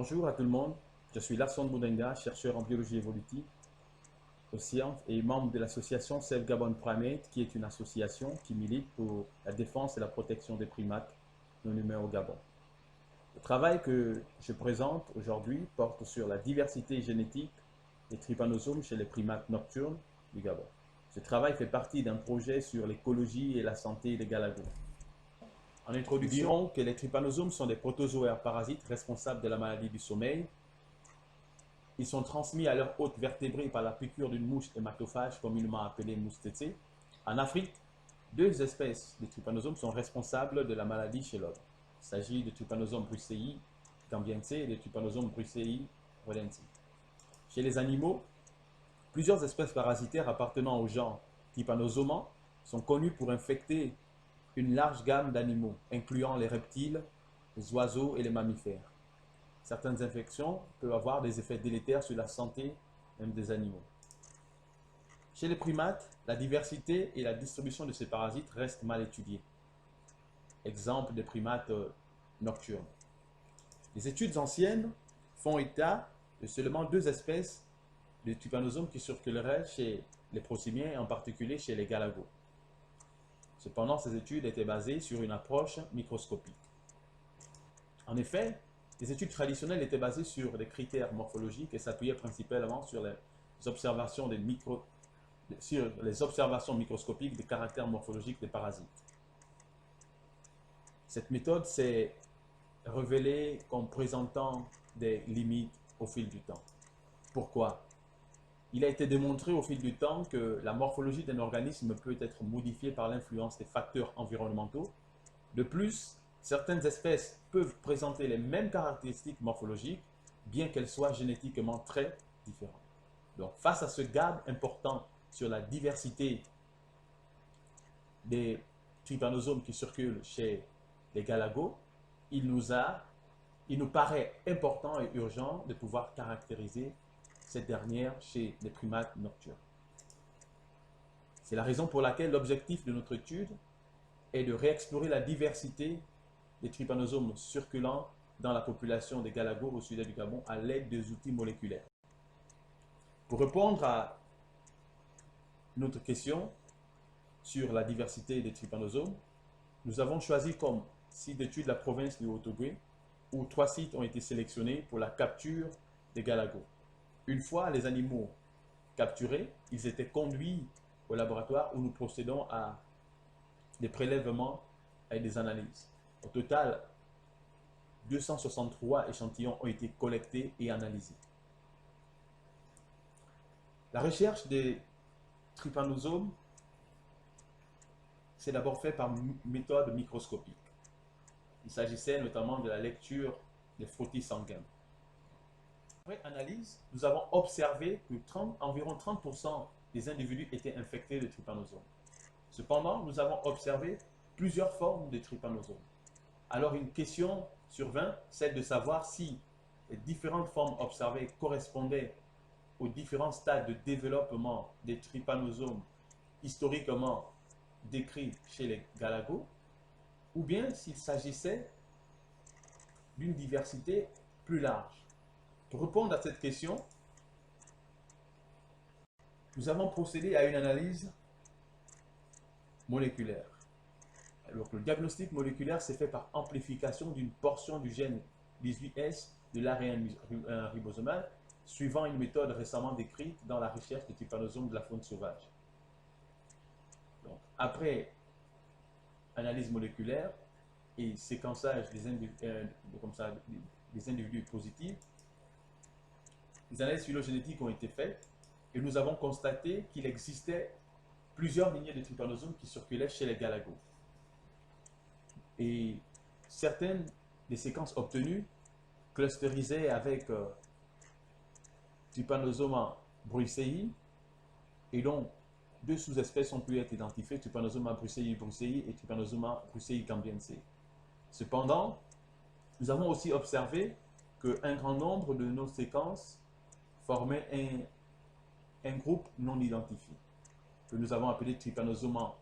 Bonjour à tout le monde, je suis Larson Boudenga, chercheur en biologie évolutive aux sciences et membre de l'association Save Gabon Primate, qui est une association qui milite pour la défense et la protection des primates non humains au Gabon. Le travail que je présente aujourd'hui porte sur la diversité génétique des trypanosomes chez les primates nocturnes du Gabon. Ce travail fait partie d'un projet sur l'écologie et la santé des galagos. En introduction, nous dirons que les trypanosomes sont des protozoaires parasites responsables de la maladie du sommeil. Ils sont transmis à leur hôte vertébré par la piqûre d'une mouche hématophage communément appelée mouche tsetse. En Afrique, deux espèces de trypanosomes sont responsables de la maladie chez l'homme. Il s'agit de Trypanosome brucei gambiense et de Trypanosome brucei rhodense. Chez les animaux, plusieurs espèces parasitaires appartenant au genre Trypanosoma sont connues pour infecter une large gamme d'animaux, incluant les reptiles, les oiseaux et les mammifères. Certaines infections peuvent avoir des effets délétères sur la santé même des animaux. Chez les primates, la diversité et la distribution de ces parasites restent mal étudiées. Exemple des primates nocturnes. Les études anciennes font état de seulement deux espèces de trypanosomes qui circuleraient chez les prosimiens, en particulier chez les galagos. Cependant, ces études étaient basées sur une approche microscopique. En effet, les études traditionnelles étaient basées sur des critères morphologiques et s'appuyaient principalement sur les observations microscopiques des caractères morphologiques des parasites. Cette méthode s'est révélée comme présentant des limites au fil du temps. Pourquoi? Il a été démontré au fil du temps que la morphologie d'un organisme peut être modifiée par l'influence des facteurs environnementaux. De plus, certaines espèces peuvent présenter les mêmes caractéristiques morphologiques, bien qu'elles soient génétiquement très différentes. Donc, face à ce gap important sur la diversité des trypanosomes qui circulent chez les galagos, il nous paraît important et urgent de pouvoir caractériser cette dernière chez les primates nocturnes. C'est la raison pour laquelle l'objectif de notre étude est de réexplorer la diversité des trypanosomes circulant dans la population des galagos au sud du Gabon à l'aide des outils moléculaires. Pour répondre à notre question sur la diversité des trypanosomes, nous avons choisi comme site d'étude la province du Haut-Ogooué, où 3 sites ont été sélectionnés pour la capture des galagos. Une fois les animaux capturés, ils étaient conduits au laboratoire où nous procédons à des prélèvements et des analyses. Au total, 263 échantillons ont été collectés et analysés. La recherche des trypanosomes, c'est d'abord fait par méthode microscopique. Il s'agissait notamment de la lecture des frottis sanguins. Après analyse, nous avons observé que environ 30% des individus étaient infectés de trypanosomes. Cependant, nous avons observé plusieurs formes de trypanosomes. Alors, une question survint, celle de savoir si les différentes formes observées correspondaient aux différents stades de développement des trypanosomes historiquement décrits chez les galagos, ou bien s'il s'agissait d'une diversité plus large. Pour répondre à cette question, nous avons procédé à une analyse moléculaire. Alors, le diagnostic moléculaire s'est fait par amplification d'une portion du gène 18S de l'ARN ribosomal, suivant une méthode récemment décrite dans la recherche des trypanosomes de la faune sauvage. Donc, après analyse moléculaire et séquençage des individus positifs, les analyses phylogénétiques ont été faites et nous avons constaté qu'il existait plusieurs lignées de trypanosomes qui circulaient chez les galagos. Et certaines des séquences obtenues clusterisaient avec Trypanosoma brucei, et dont deux sous-espèces ont pu être identifiées, Trypanosoma brucei et Trypanosoma brucei gambiense. Cependant, nous avons aussi observé qu'un grand nombre de nos séquences formaient un groupe non identifié, que nous avons appelé Trypanosoma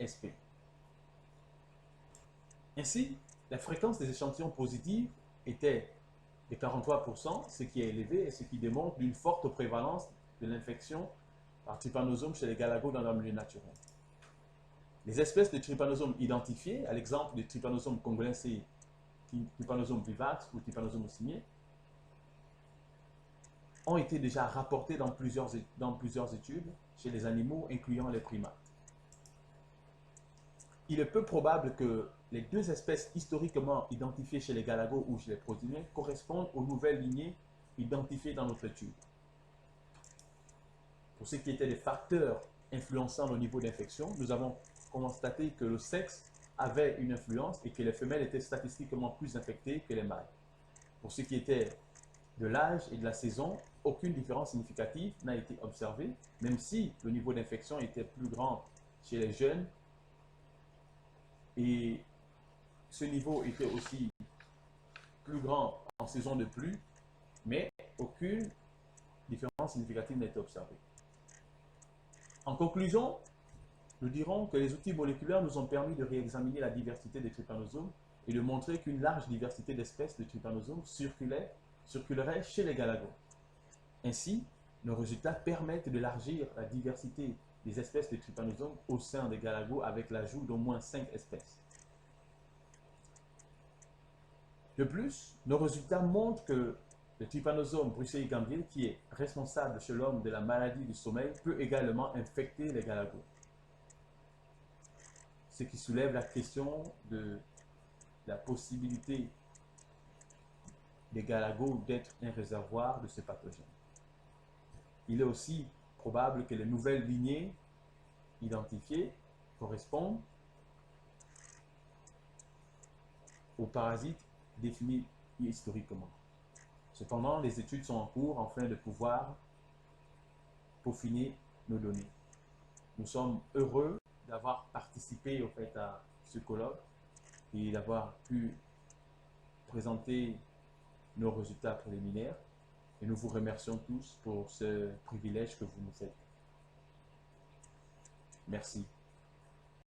sp. Ainsi, la fréquence des échantillons positifs était de 43%, ce qui est élevé et ce qui démontre une forte prévalence de l'infection par trypanosome chez les galagos dans leur milieu naturel. Les espèces de trypanosome identifiées, à l'exemple de trypanosome congolais, trypanosome vivax ou trypanosome haussinier, ont été déjà rapportées dans plusieurs études chez les animaux, incluant les primates. Il est peu probable que les deux espèces historiquement identifiées chez les galagos ou chez les protéiniens correspondent aux nouvelles lignées identifiées dans notre étude. Pour ce qui était des facteurs influençant le niveau d'infection, nous avons constaté que le sexe avait une influence et que les femelles étaient statistiquement plus infectées que les mâles. Pour ce qui était de l'âge et de la saison, aucune différence significative n'a été observée, même si le niveau d'infection était plus grand chez les jeunes et ce niveau était aussi plus grand en saison de pluie, mais aucune différence significative n'a été observée. En conclusion, nous dirons que les outils moléculaires nous ont permis de réexaminer la diversité des trypanosomes et de montrer qu'une large diversité d'espèces de trypanosomes circulerait chez les galagos. Ainsi, nos résultats permettent d'élargir la diversité des espèces de trypanosomes au sein des galagos avec l'ajout d'au moins 5 espèces. De plus, nos résultats montrent que le trypanosome brucei-ganglier, qui est responsable chez l'homme de la maladie du sommeil, peut également infecter les galagos. Ce qui soulève la question de la possibilité des galagos d'être un réservoir de ce pathogène. Il est aussi probable que les nouvelles lignées identifiées correspondent aux parasites définis historiquement. Cependant, les études sont en cours afin de pouvoir peaufiner nos données. Nous sommes heureux d'avoir participé au fait à ce colloque et d'avoir pu présenter nos résultats préliminaires. Et nous vous remercions tous pour ce privilège que vous nous faites. Merci.